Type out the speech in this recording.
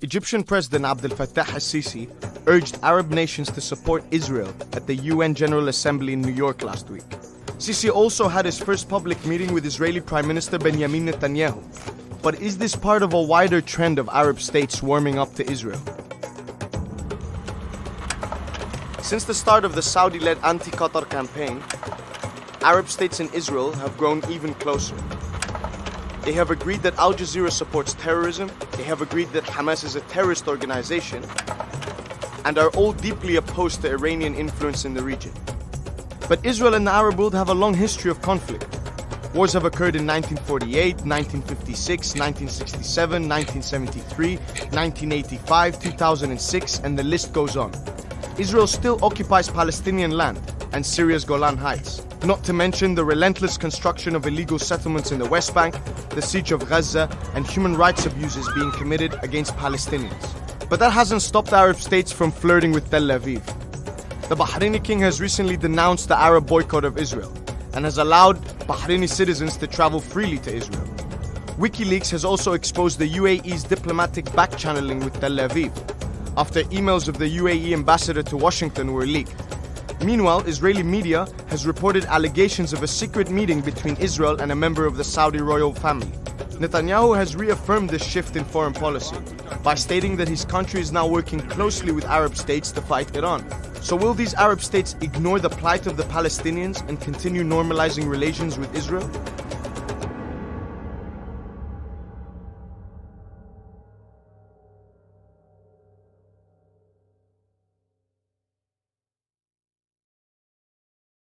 Egyptian President Abdel Fattah al-Sisi urged Arab nations to support Israel at the UN General Assembly in New York last week. Sisi also had his first public meeting with Israeli Prime Minister Benjamin Netanyahu. But is this part of a wider trend of Arab states warming up to Israel? Since the start of the Saudi-led anti-Qatar campaign, Arab states and Israel have grown even closer. They have agreed that Al Jazeera supports terrorism, they have agreed that Hamas is a terrorist organization, and are all deeply opposed to Iranian influence in the region. But Israel and the Arab world have a long history of conflict. Wars have occurred in 1948, 1956, 1967, 1973, 1985, 2006, and the list goes on. Israel still occupies Palestinian land and Syria's Golan Heights, not to mention the relentless construction of illegal settlements in the West Bank, the siege of Gaza, and human rights abuses being committed against Palestinians. But that hasn't stopped Arab states from flirting with Tel Aviv. The Bahraini king has recently denounced the Arab boycott of Israel and has allowed Bahraini citizens to travel freely to Israel. WikiLeaks has also exposed the UAE's diplomatic back-channeling with Tel Aviv, after emails of the UAE ambassador to Washington were leaked. Meanwhile, Israeli media has reported allegations of a secret meeting between Israel and a member of the Saudi royal family. Netanyahu has reaffirmed this shift in foreign policy by stating that his country is now working closely with Arab states to fight Iran. So will these Arab states ignore the plight of the Palestinians and continue normalizing relations with Israel?